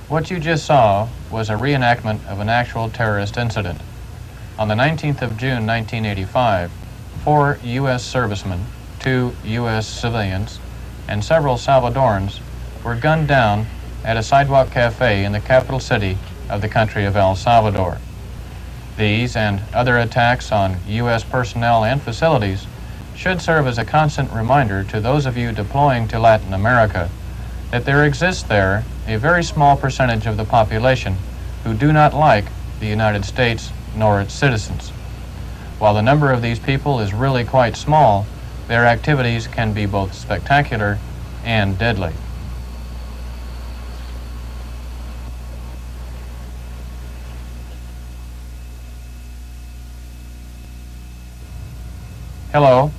What you just saw was a reenactment of an actual terrorist incident. On the 19th of June 1985, 4 U.S. servicemen, 2 U.S. civilians, and several Salvadorans were gunned down at a sidewalk cafe in the capital city of the country of El Salvador. These and other attacks on U.S. personnel and facilities should serve as a constant reminder to those of you deploying to Latin America that there exists there a very small percentage of the population who do not like the United States nor its citizens. While the number of these people is really quite small, their activities can be both spectacular and deadly. Hello,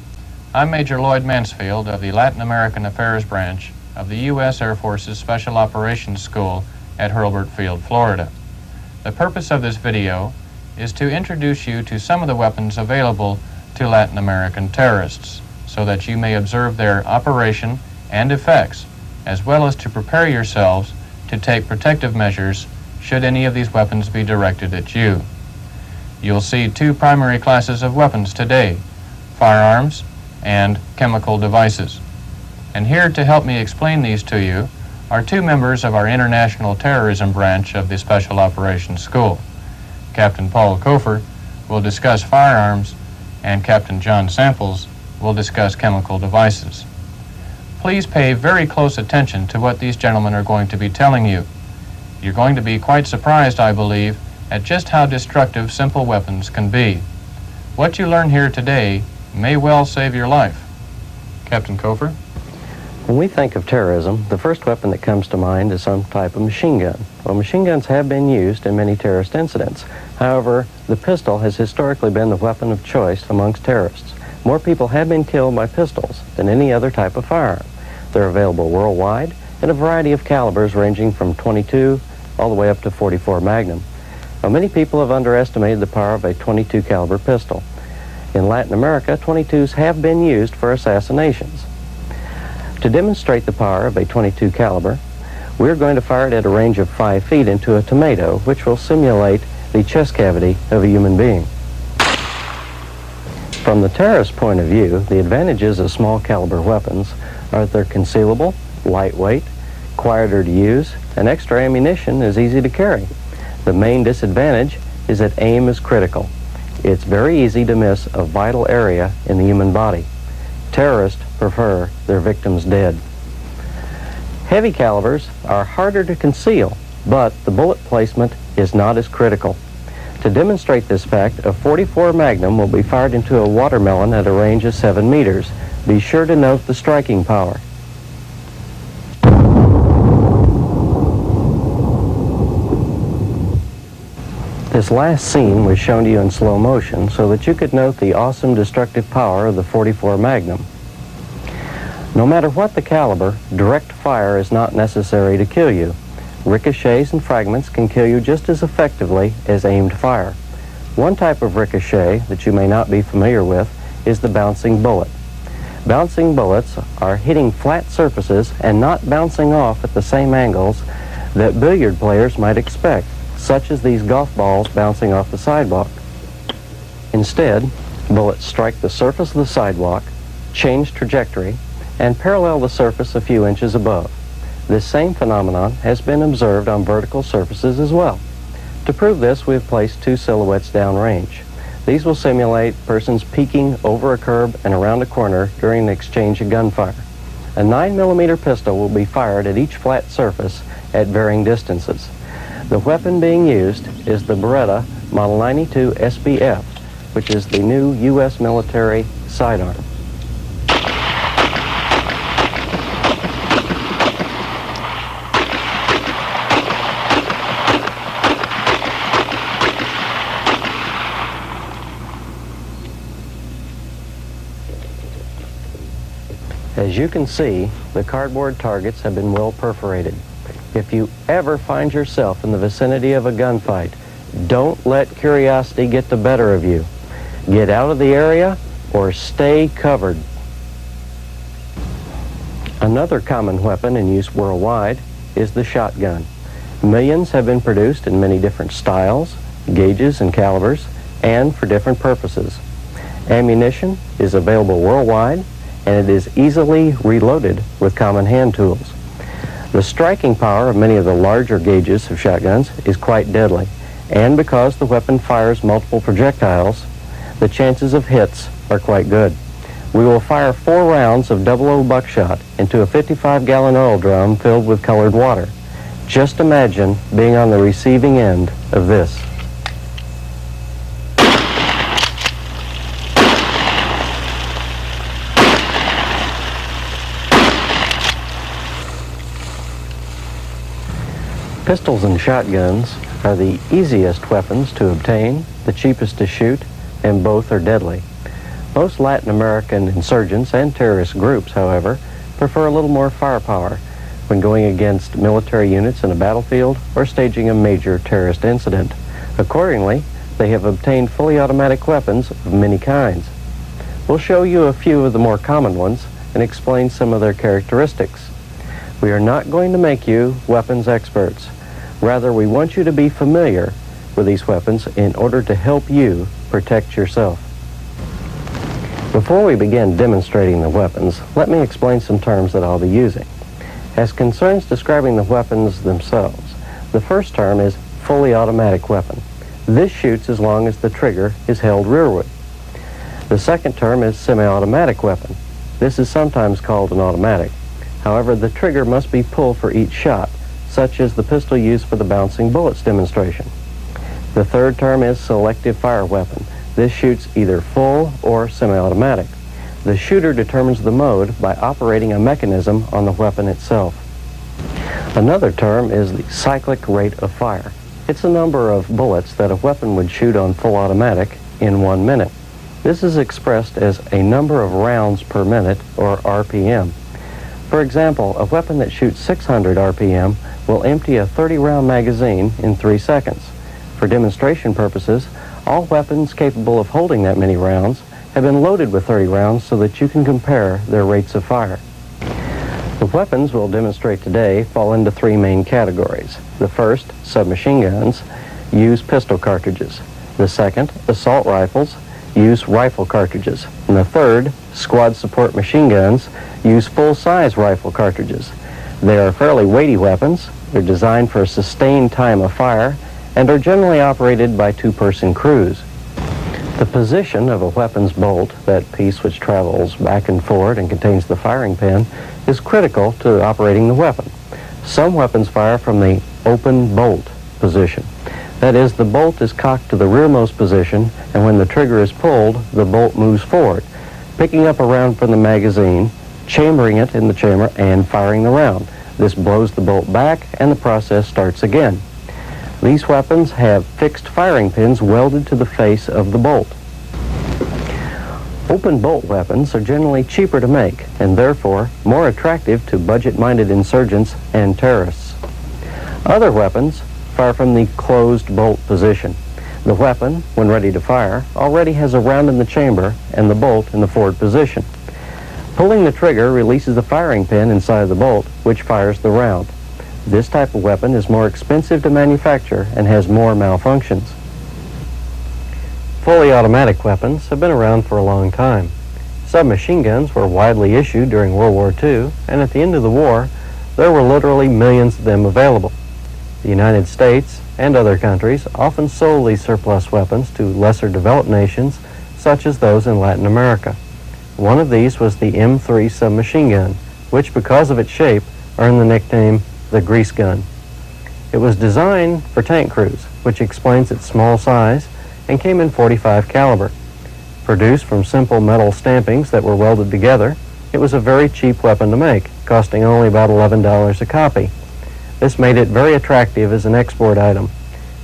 I'm Major Lloyd Mansfield of the Latin American Affairs Branch of the U.S. Air Force's Special Operations School at Hurlburt Field, Florida. The purpose of this video is to introduce you to some of the weapons available to Latin American terrorists so that you may observe their operation and effects, as well as to prepare yourselves to take protective measures should any of these weapons be directed at you. You'll see 2 primary classes of weapons today: firearms and chemical devices. And here to help me explain these to you are 2 members of our International Terrorism Branch of the Special Operations School. Captain Paul Kofer will discuss firearms, and Captain John Samples will discuss chemical devices. Please pay very close attention to what these gentlemen are going to be telling you. You're going to be quite surprised, I believe, at just how destructive simple weapons can be. What you learn here today may well save your life. Captain Kofer? When we think of terrorism, the first weapon that comes to mind is some type of machine gun. Well, machine guns have been used in many terrorist incidents. However, the pistol has historically been the weapon of choice amongst terrorists. More people have been killed by pistols than any other type of firearm. They're available worldwide in a variety of calibers ranging from .22 all the way up to .44 Magnum. Now, many people have underestimated the power of a .22 caliber pistol. In Latin America, .22s have been used for assassinations. To demonstrate the power of a .22 caliber, we're going to fire it at a range of 5 feet into a tomato, which will simulate the chest cavity of a human being. From the terrorist point of view, the advantages of small caliber weapons are that they're concealable, lightweight, quieter to use, and extra ammunition is easy to carry. The main disadvantage is that aim is critical. It's very easy to miss a vital area in the human body. Terrorists prefer their victims dead. Heavy calibers are harder to conceal, but the bullet placement is not as critical. To demonstrate this fact, a .44 Magnum will be fired into a watermelon at a range of 7 meters. Be sure to note the striking power. This last scene was shown to you in slow motion so that you could note the awesome destructive power of the .44 Magnum. No matter what the caliber, direct fire is not necessary to kill you. Ricochets and fragments can kill you just as effectively as aimed fire. One type of ricochet that you may not be familiar with is the bouncing bullet. Bouncing bullets are hitting flat surfaces and not bouncing off at the same angles that billiard players might expect, such as these golf balls bouncing off the sidewalk. Instead, bullets strike the surface of the sidewalk, change trajectory, and parallel the surface a few inches above. This same phenomenon has been observed on vertical surfaces as well. To prove this, we have placed two silhouettes downrange. These will simulate persons peeking over a curb and around a corner during an exchange of gunfire. A 9mm pistol will be fired at each flat surface at varying distances. The weapon being used is the Beretta Model 92 SBF, which is the new U.S. military sidearm. As you can see, the cardboard targets have been well perforated. If you ever find yourself in the vicinity of a gunfight, don't let curiosity get the better of you. Get out of the area or stay covered. Another common weapon in use worldwide is the shotgun. Millions have been produced in many different styles, gauges, and calibers, and for different purposes. Ammunition is available worldwide, and it is easily reloaded with common hand tools. The striking power of many of the larger gauges of shotguns is quite deadly, and because the weapon fires multiple projectiles, the chances of hits are quite good. We will fire 4 rounds of 00 buckshot into a 55-gallon oil drum filled with colored water. Just imagine being on the receiving end of this. Pistols and shotguns are the easiest weapons to obtain, the cheapest to shoot, and both are deadly. Most Latin American insurgents and terrorist groups, however, prefer a little more firepower when going against military units in a battlefield or staging a major terrorist incident. Accordingly, they have obtained fully automatic weapons of many kinds. We'll show you a few of the more common ones and explain some of their characteristics. We are not going to make you weapons experts. Rather, we want you to be familiar with these weapons in order to help you protect yourself. Before we begin demonstrating the weapons, let me explain some terms that I'll be using. As concerns describing the weapons themselves, the first term is fully automatic weapon. This shoots as long as the trigger is held rearward. The second term is semi-automatic weapon. This is sometimes called an automatic. However, the trigger must be pulled for each shot, such as the pistol used for the bouncing bullets demonstration. The third term is selective fire weapon. This shoots either full or semi-automatic. The shooter determines the mode by operating a mechanism on the weapon itself. Another term is the cyclic rate of fire. It's a number of bullets that a weapon would shoot on full automatic in 1 minute. This is expressed as a number of rounds per minute, or RPM. For example, a weapon that shoots 600 RPM will empty a 30-round magazine in 3 seconds. For demonstration purposes, all weapons capable of holding that many rounds have been loaded with 30 rounds so that you can compare their rates of fire. The weapons we'll demonstrate today fall into 3 main categories. The first, submachine guns, use pistol cartridges. The second, assault rifles, use rifle cartridges. And the third, squad support machine guns, use full-size rifle cartridges. They are fairly weighty weapons. They're designed for a sustained time of fire and are generally operated by 2-person crews. The position of a weapon's bolt, that piece which travels back and forward and contains the firing pin, is critical to operating the weapon. Some weapons fire from the open bolt position. That is, the bolt is cocked to the rearmost position, and when the trigger is pulled, the bolt moves forward, picking up a round from the magazine, chambering it in the chamber, and firing the round. This blows the bolt back, and the process starts again. These weapons have fixed firing pins welded to the face of the bolt. Open bolt weapons are generally cheaper to make and therefore more attractive to budget-minded insurgents and terrorists. Other weapons fire from the closed bolt position. The weapon, when ready to fire, already has a round in the chamber and the bolt in the forward position. Pulling the trigger releases the firing pin inside the bolt, which fires the round. This type of weapon is more expensive to manufacture and has more malfunctions. Fully automatic weapons have been around for a long time. Submachine guns were widely issued during World War II, and at the end of the war, there were literally millions of them available. The United States and other countries often sold these surplus weapons to lesser developed nations, such as those in Latin America. One of these was the M3 submachine gun, which, because of its shape, earned the nickname the grease gun. It was designed for tank crews, which explains its small size, and came in .45 caliber. Produced from simple metal stampings that were welded together, it was a very cheap weapon to make, costing only about $11 a copy. This made it very attractive as an export item.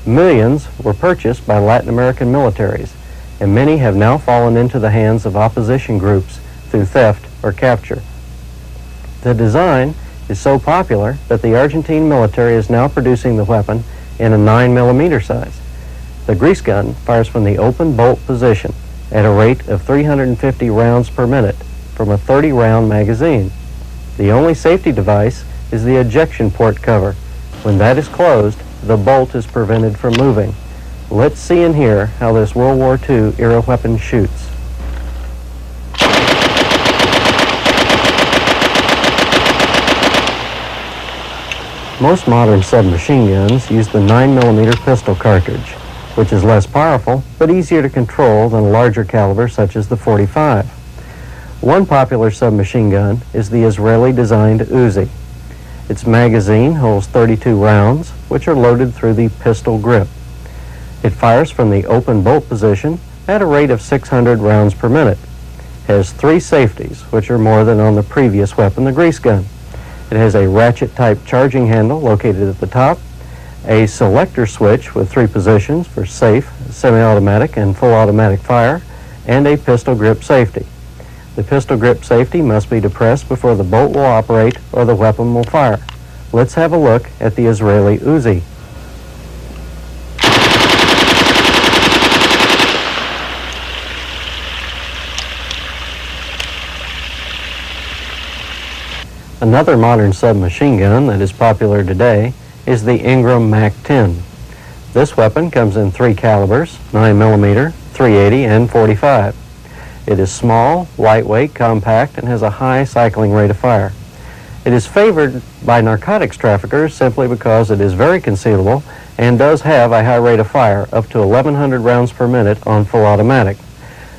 Millions were purchased by Latin American militaries, and many have now fallen into the hands of opposition groups through theft or capture. The design is so popular that the Argentine military is now producing the weapon in a 9mm size. The grease gun fires from the open bolt position at a rate of 350 rounds per minute from a 30-round magazine. The only safety device is the ejection port cover. When that is closed, the bolt is prevented from moving. Let's see and hear how this World War II era weapon shoots. Most modern submachine guns use the 9mm pistol cartridge, which is less powerful but easier to control than a larger caliber such as the .45. One popular submachine gun is the Israeli-designed Uzi. Its magazine holds 32 rounds, which are loaded through the pistol grip. It fires from the open bolt position at a rate of 600 rounds per minute. It has 3 safeties, which are more than on the previous weapon, the grease gun. It has a ratchet-type charging handle located at the top, a selector switch with 3 positions for safe, semi-automatic, and full automatic fire, and a pistol grip safety. The pistol grip safety must be depressed before the bolt will operate or the weapon will fire. Let's have a look at the Israeli Uzi. Another modern submachine gun that is popular today is the Ingram Mac-10. This weapon comes in 3 calibers, 9mm, 380, and .45. It is small, lightweight, compact, and has a high cycling rate of fire. It is favored by narcotics traffickers simply because it is very concealable and does have a high rate of fire, up to 1,100 rounds per minute on full automatic.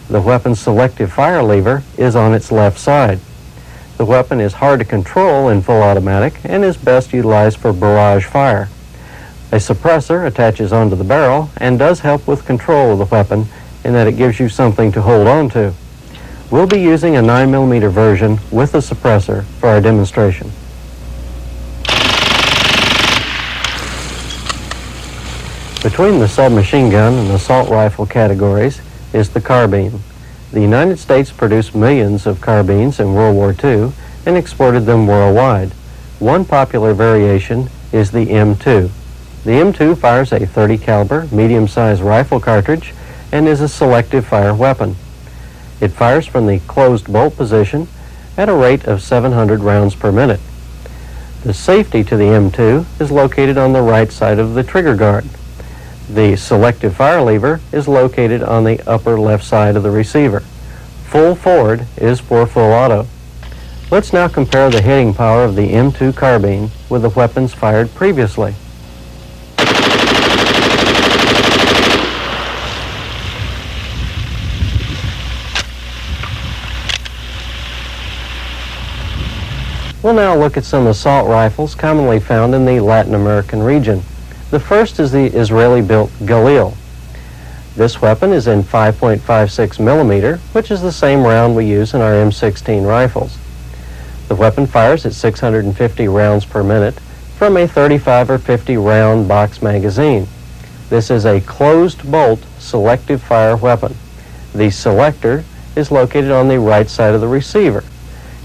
The weapon's selective fire lever is on its left side. The weapon is hard to control in full automatic and is best utilized for barrage fire. A suppressor attaches onto the barrel and does help with control of the weapon in that it gives you something to hold on to. We'll be using a 9mm version with a suppressor for our demonstration. Between the submachine gun and assault rifle categories is the carbine. The United States produced millions of carbines in World War II and exported them worldwide. One popular variation is the M2. The M2 fires a .30 caliber medium-sized rifle cartridge and is a selective fire weapon. It fires from the closed bolt position at a rate of 700 rounds per minute. The safety to the M2 is located on the right side of the trigger guard. The selective fire lever is located on the upper left side of the receiver. Full forward is for full auto. Let's now compare the hitting power of the M2 carbine with the weapons fired previously. We'll now look at some assault rifles commonly found in the Latin American region. The first is the Israeli-built Galil. This weapon is in 5.56mm, which is the same round we use in our M16 rifles. The weapon fires at 650 rounds per minute from a 35 or 50 round box magazine. This is a closed bolt selective fire weapon. The selector is located on the right side of the receiver.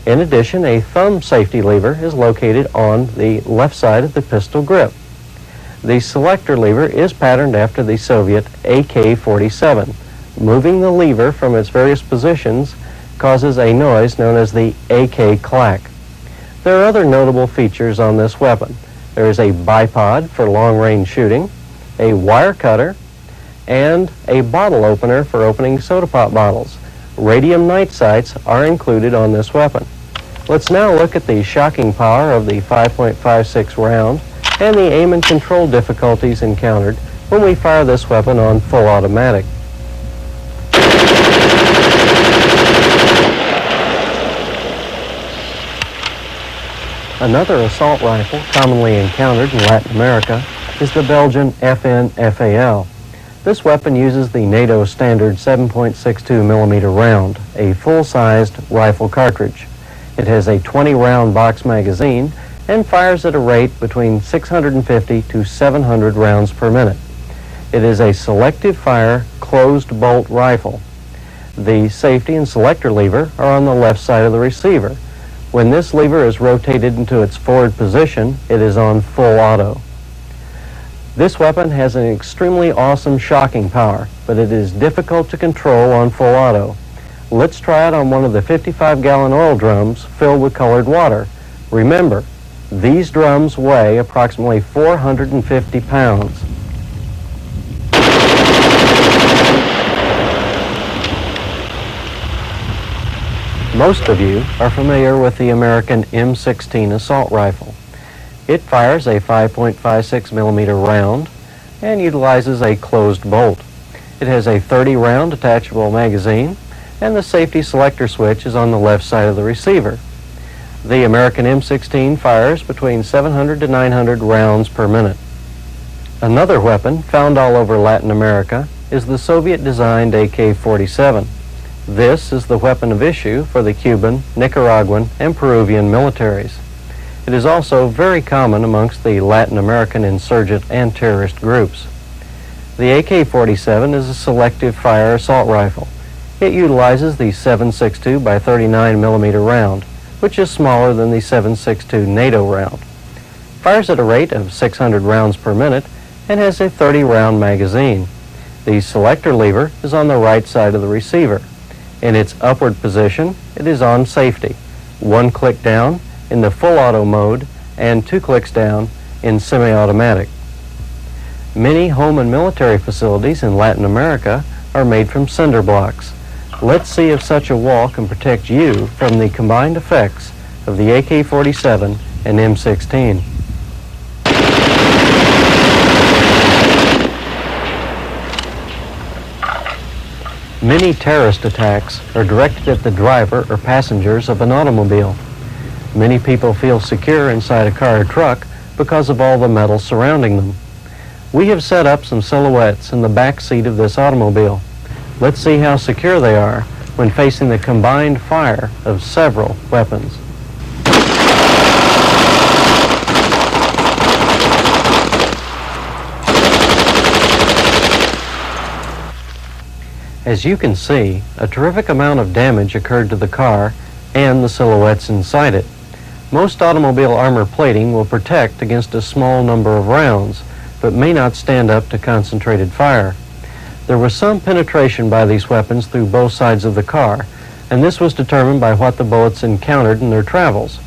In addition, a thumb safety lever is located on the left side of the pistol grip. The selector lever is patterned after the Soviet AK-47. Moving the lever from its various positions causes a noise known as the AK clack. There are other notable features on this weapon. There is a bipod for long-range shooting, a wire cutter, and a bottle opener for opening soda pop bottles. Radium night sights are included on this weapon. Let's now look at the shocking power of the 5.56 round and the aim and control difficulties encountered when we fire this weapon on full automatic. Another assault rifle commonly encountered in Latin America is the Belgian FN-FAL. This weapon uses the NATO standard 7.62 millimeter round, a full-sized rifle cartridge. It has a 20-round box magazine and fires at a rate between 650 to 700 rounds per minute. It is a selective fire closed bolt rifle. The safety and selector lever are on the left side of the receiver. When this lever is rotated into its forward position, it is on full auto. This weapon has an extremely awesome shocking power, but it is difficult to control on full auto. Let's try it on one of the 55-gallon oil drums filled with colored water. Remember, these drums weigh approximately 450 pounds. Most of you are familiar with the American M16 assault rifle. It fires a 5.56 millimeter round and utilizes a closed bolt. It has a 30-round detachable magazine, and the safety selector switch is on the left side of the receiver. The American M16 fires between 700 to 900 rounds per minute. Another weapon found all over Latin America is the Soviet-designed AK-47. This is the weapon of issue for the Cuban, Nicaraguan, and Peruvian militaries. It is also very common amongst the Latin American insurgent and terrorist groups. The AK-47 is a selective fire assault rifle. It utilizes the 7.62 by 39 millimeter round, which is smaller than the 7.62 NATO round. Fires at a rate of 600 rounds per minute and has a 30-round magazine. The selector lever is on the right side of the receiver. In its upward position, it is on safety. 1 click down in the full auto mode and 2 clicks down in semi-automatic. Many home and military facilities in Latin America are made from cinder blocks. Let's see if such a wall can protect you from the combined effects of the AK-47 and M16. Many terrorist attacks are directed at the driver or passengers of an automobile. Many people feel secure inside a car or truck because of all the metal surrounding them. We have set up some silhouettes in the back seat of this automobile. Let's see how secure they are when facing the combined fire of several weapons. As you can see, a terrific amount of damage occurred to the car and the silhouettes inside it. Most automobile armor plating will protect against a small number of rounds, but may not stand up to concentrated fire. There was some penetration by these weapons through both sides of the car, and this was determined by what the bullets encountered in their travels.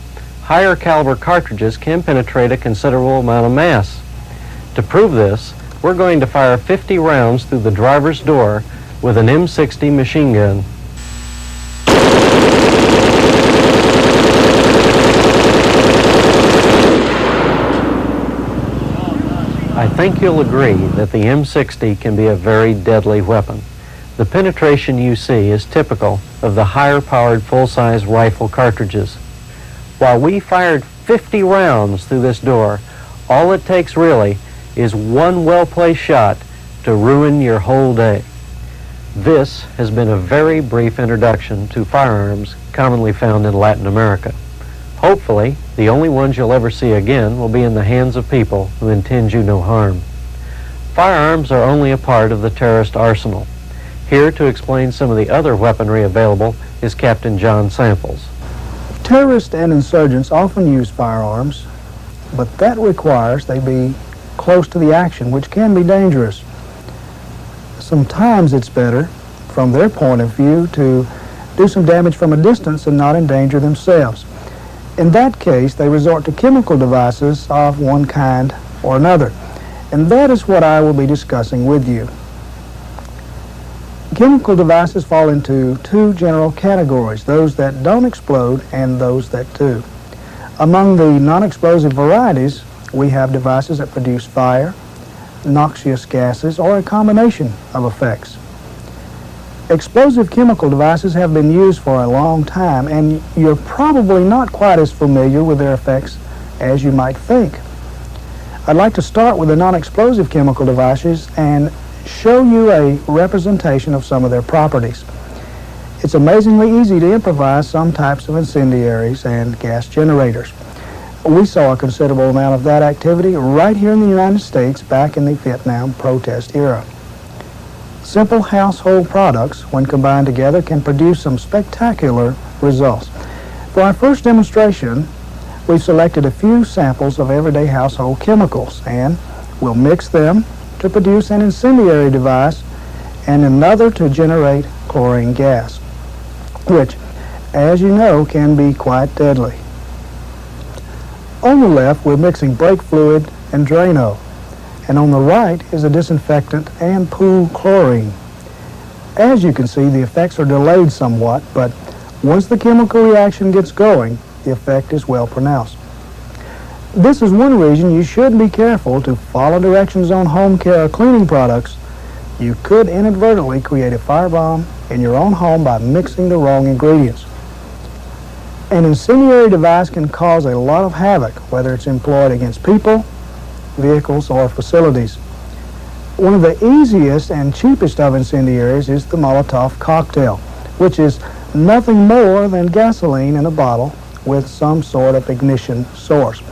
Higher caliber cartridges can penetrate a considerable amount of mass. To prove this, we're going to fire 50 rounds through the driver's door with an M60 machine gun. I think you'll agree that the M60 can be a very deadly weapon. The penetration you see is typical of the higher-powered full-size rifle cartridges. While we fired 50 rounds through this door, all it takes really is one well-placed shot to ruin your whole day. This has been a very brief introduction to firearms commonly found in Latin America. Hopefully, the only ones you'll ever see again will be in the hands of people who intend you no harm. Firearms are only a part of the terrorist arsenal. Here to explain some of the other weaponry available is Captain John Samples. Terrorists and insurgents often use firearms, but that requires they be close to the action, which can be dangerous. Sometimes it's better, from their point of view, to do some damage from a distance and not endanger themselves. In that case, they resort to chemical devices of one kind or another, and that is what I will be discussing with you. Chemical devices fall into two general categories, those that don't explode and those that do. Among the non-explosive varieties, we have devices that produce fire, noxious gases, or a combination of effects. Explosive chemical devices have been used for a long time, and you're probably not quite as familiar with their effects as you might think. I'd like to start with the non-explosive chemical devices and show you a representation of some of their properties. It's amazingly easy to improvise some types of incendiaries and gas generators. We saw a considerable amount of that activity right here in the United States back in the Vietnam protest era. Simple household products, when combined together, can produce some spectacular results. For our first demonstration, we've selected a few samples of everyday household chemicals, and we'll mix them to produce an incendiary device and another to generate chlorine gas, which, as you know, can be quite deadly. On the left, we're mixing brake fluid and Drano, and on the right is a disinfectant and pool chlorine. As you can see, the effects are delayed somewhat, but once the chemical reaction gets going, the effect is well pronounced. This is one reason you should be careful to follow directions on home care or cleaning products. You could inadvertently create a firebomb in your own home by mixing the wrong ingredients. An incendiary device can cause a lot of havoc, whether it's employed against people, vehicles, or facilities. One of the easiest and cheapest of incendiaries is the Molotov cocktail, which is nothing more than gasoline in a bottle with some sort of ignition source.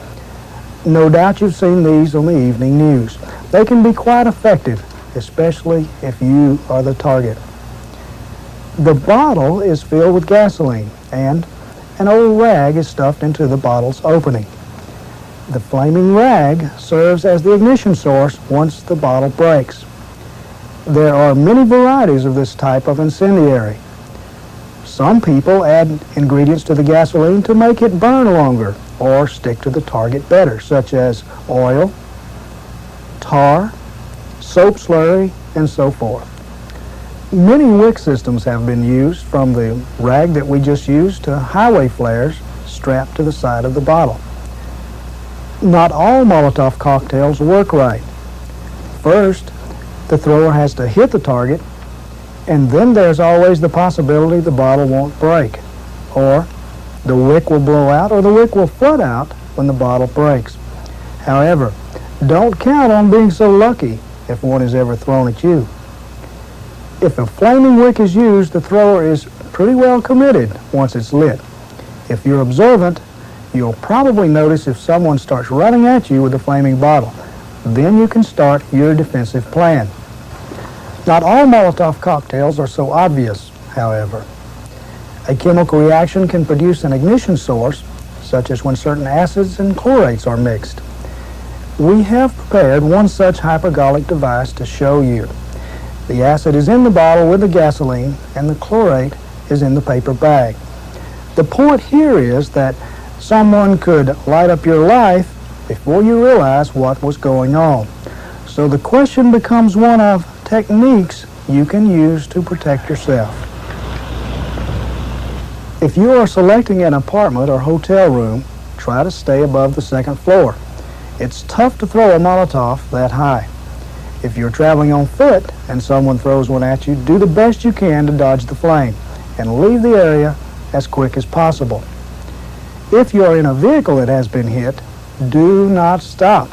No doubt you've seen these on the evening news. They can be quite effective, especially if you are the target. The bottle is filled with gasoline, and an old rag is stuffed into the bottle's opening. The flaming rag serves as the ignition source once the bottle breaks. There are many varieties of this type of incendiary. Some people add ingredients to the gasoline to make it burn longer or stick to the target better, such as oil, tar, soap slurry, and so forth. Many wick systems have been used, from the rag that we just used to highway flares strapped to the side of the bottle. Not all Molotov cocktails work right. First, the thrower has to hit the target, and then there's always the possibility the bottle won't break, or the wick will blow out, or the wick will flood out when the bottle breaks. However, don't count on being so lucky if one is ever thrown at you. If a flaming wick is used, the thrower is pretty well committed once it's lit. If you're observant, you'll probably notice if someone starts running at you with a flaming bottle. Then you can start your defensive plan. Not all Molotov cocktails are so obvious, however. A chemical reaction can produce an ignition source, such as when certain acids and chlorates are mixed. We have prepared one such hypergolic device to show you. The acid is in the bottle with the gasoline, and the chlorate is in the paper bag. The point here is that someone could light up your life before you realize what was going on. So the question becomes one of techniques you can use to protect yourself. If you are selecting an apartment or hotel room, try to stay above the second floor. It's tough to throw a Molotov that high. If you're traveling on foot and someone throws one at you, do the best you can to dodge the flame and leave the area as quick as possible. If you're in a vehicle that has been hit, do not stop.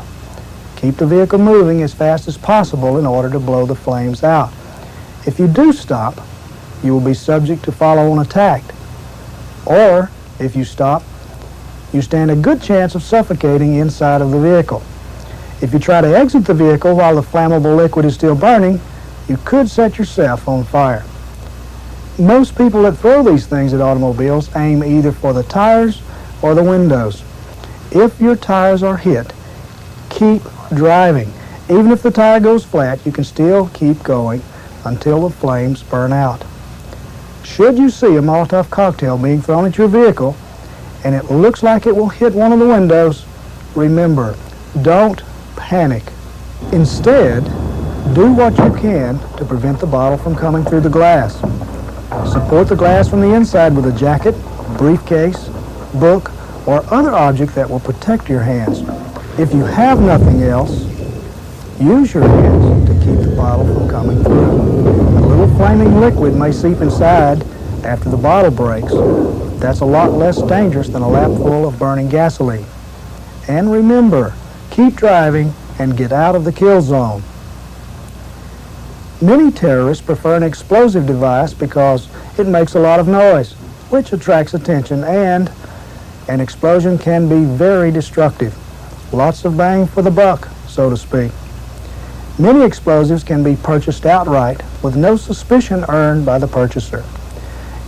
Keep the vehicle moving as fast as possible in order to blow the flames out. If you do stop, you will be subject to follow-on attack. Or, if you stop, you stand a good chance of suffocating inside of the vehicle. If you try to exit the vehicle while the flammable liquid is still burning, you could set yourself on fire. Most people that throw these things at automobiles aim either for the tires or the windows. If your tires are hit, keep driving. Even if the tire goes flat, you can still keep going until the flames burn out. Should you see a Molotov cocktail being thrown at your vehicle and it looks like it will hit one of the windows, remember, don't panic. Instead, do what you can to prevent the bottle from coming through the glass. Support the glass from the inside with a jacket, briefcase, book, or other object that will protect your hands. If you have nothing else, use your hands to keep the bottle from coming through. A little flaming liquid may seep inside after the bottle breaks. That's a lot less dangerous than a lap full of burning gasoline. And remember, keep driving and get out of the kill zone. Many terrorists prefer an explosive device because it makes a lot of noise, which attracts attention, and an explosion can be very destructive. Lots of bang for the buck, so to speak. Many explosives can be purchased outright with no suspicion earned by the purchaser.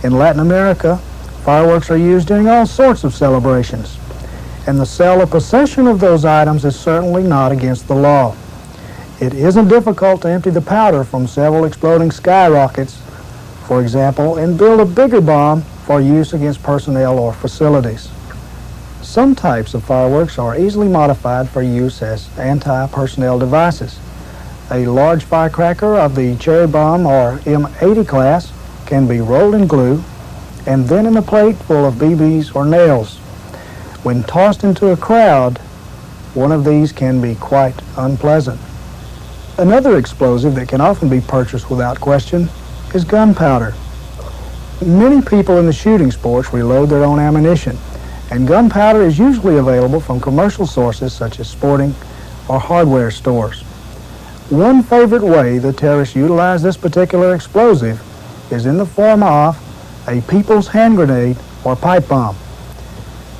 In Latin America, fireworks are used during all sorts of celebrations, and the sale or possession of those items is certainly not against the law. It isn't difficult to empty the powder from several exploding skyrockets, for example, and build a bigger bomb for use against personnel or facilities. Some types of fireworks are easily modified for use as anti-personnel devices. A large firecracker of the cherry bomb or M80 class can be rolled in glue and then in a plate full of BBs or nails. When tossed into a crowd, one of these can be quite unpleasant. Another explosive that can often be purchased without question is gunpowder. Many people in the shooting sports reload their own ammunition, and gunpowder is usually available from commercial sources such as sporting or hardware stores. One favorite way the terrorists utilize this particular explosive is in the form of a people's hand grenade or pipe bomb.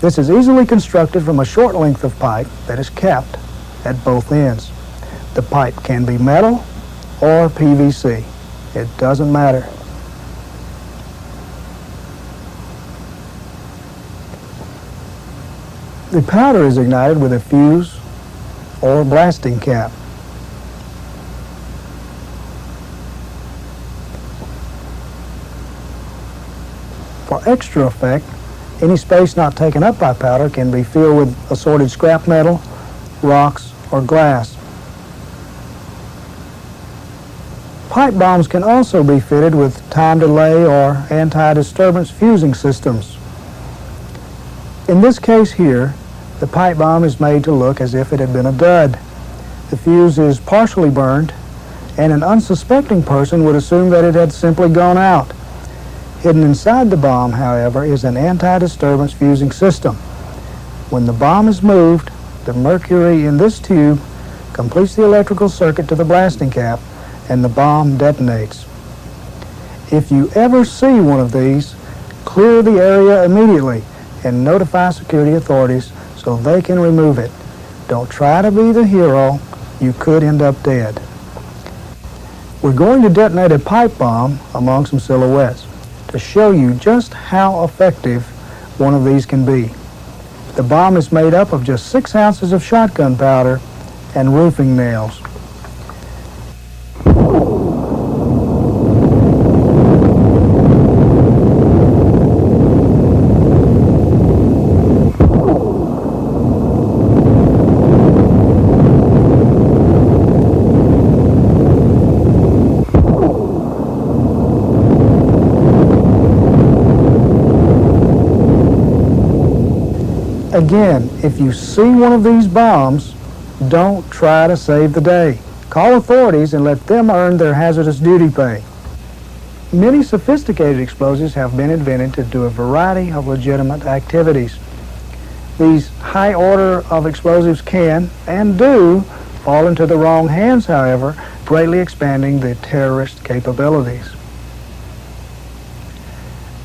This is easily constructed from a short length of pipe that is capped at both ends. The pipe can be metal or PVC. It doesn't matter. The powder is ignited with a fuse or blasting cap. For extra effect, any space not taken up by powder can be filled with assorted scrap metal, rocks, or glass. Pipe bombs can also be fitted with time delay or anti-disturbance fusing systems. In this case here, the pipe bomb is made to look as if it had been a dud. The fuse is partially burned, and an unsuspecting person would assume that it had simply gone out. Hidden inside the bomb, however, is an anti-disturbance fusing system. When the bomb is moved, the mercury in this tube completes the electrical circuit to the blasting cap, and the bomb detonates. If you ever see one of these, clear the area immediately and notify security authorities so they can remove it. Don't try to be the hero. You could end up dead. We're going to detonate a pipe bomb among some silhouettes to show you just how effective one of these can be. The bomb is made up of just 6 ounces of shotgun powder and roofing nails. Again, if you see one of these bombs, don't try to save the day. Call authorities and let them earn their hazardous duty pay. Many sophisticated explosives have been invented to do a variety of legitimate activities. These high order of explosives can, and do, fall into the wrong hands, however, greatly expanding the terrorist capabilities.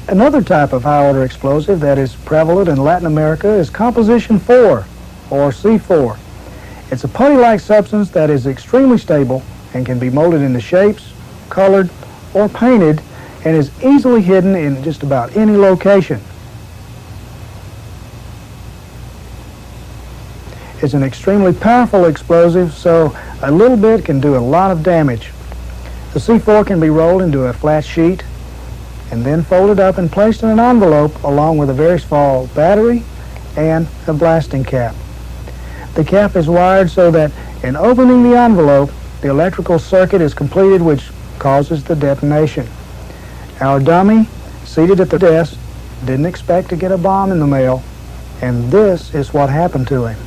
Another type of high-order explosive that is prevalent in Latin America is Composition 4, or C4. It's a putty-like substance that is extremely stable and can be molded into shapes, colored, or painted, and is easily hidden in just about any location. It's an extremely powerful explosive, so a little bit can do a lot of damage. The C4 can be rolled into a flat sheet and then folded up and placed in an envelope along with a very small battery and a blasting cap. The cap is wired so that in opening the envelope, the electrical circuit is completed, which causes the detonation. Our dummy, seated at the desk, didn't expect to get a bomb in the mail, and this is what happened to him.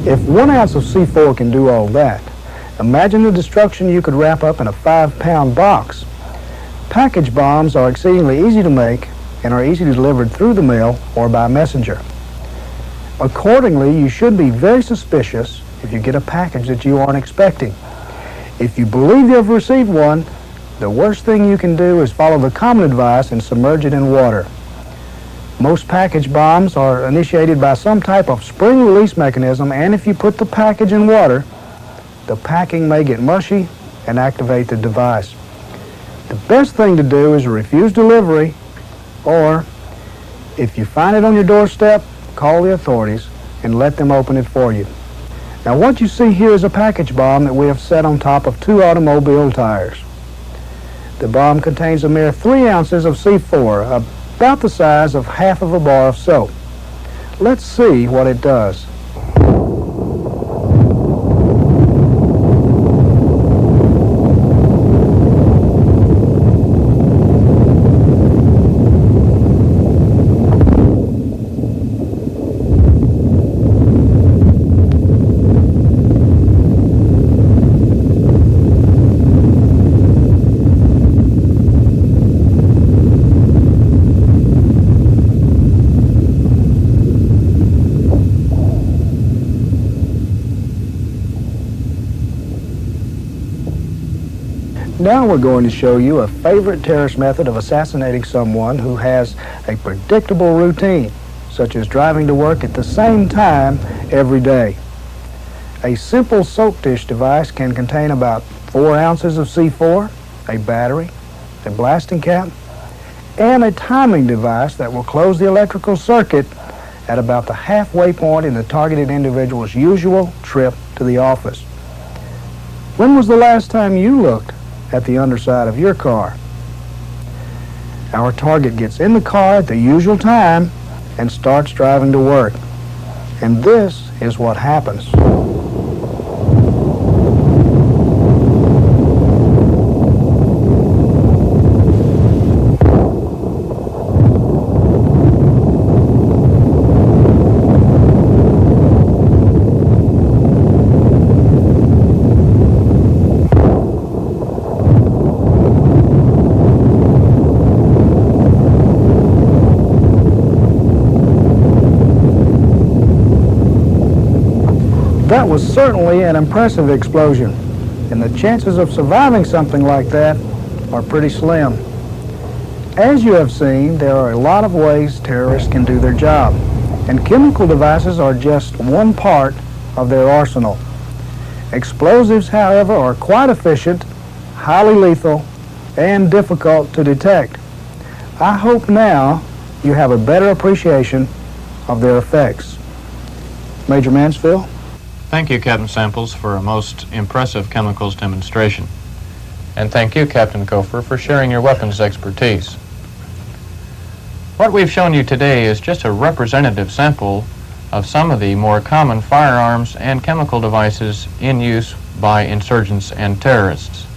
If 1 ounce of C4 can do all that, imagine the destruction you could wrap up in a 5-pound box. Package bombs are exceedingly easy to make and are easily delivered through the mail or by messenger. Accordingly, you should be very suspicious if you get a package that you aren't expecting. If you believe you've received one, the worst thing you can do is follow the common advice and submerge it in water. Most package bombs are initiated by some type of spring release mechanism, and if you put the package in water, the packing may get mushy and activate the device. The best thing to do is refuse delivery, or if you find it on your doorstep, call the authorities and let them open it for you. Now, what you see here is a package bomb that we have set on top of 2 automobile tires. The bomb contains a mere 3 ounces of C4, about the size of half of a bar of soap. Let's see what it does. Now we're going to show you a favorite terrorist method of assassinating someone who has a predictable routine, such as driving to work at the same time every day. A simple soap dish device can contain about 4 ounces of C4, a battery, a blasting cap, and a timing device that will close the electrical circuit at about the halfway point in the targeted individual's usual trip to the office. When was the last time you looked at the underside of your car? Our target gets in the car at the usual time and starts driving to work. And this is what happens. That was certainly an impressive explosion, and the chances of surviving something like that are pretty slim. As you have seen, there are a lot of ways terrorists can do their job, and chemical devices are just one part of their arsenal. Explosives, however, are quite efficient, highly lethal, and difficult to detect. I hope now you have a better appreciation of their effects. Major Mansfield? Thank you, Captain Samples, for a most impressive chemicals demonstration. And thank you, Captain Kofer, for sharing your weapons expertise. What we've shown you today is just a representative sample of some of the more common firearms and chemical devices in use by insurgents and terrorists.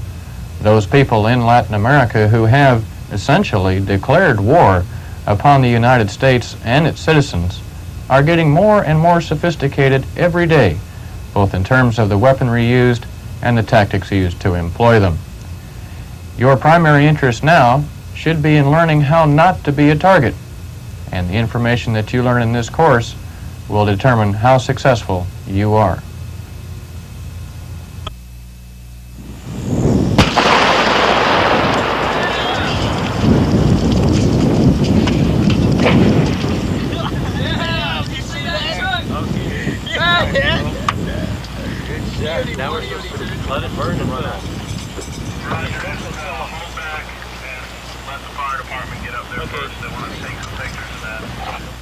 Those people in Latin America who have essentially declared war upon the United States and its citizens are getting more and more sophisticated every day, both in terms of the weaponry used and the tactics used to employ them. Your primary interest now should be in learning how not to be a target, and the information that you learn in this course will determine how successful you are. Now we're supposed to let it burn and run out. Roger, hold back and let the fire department get up there first. They want to take some pictures of that.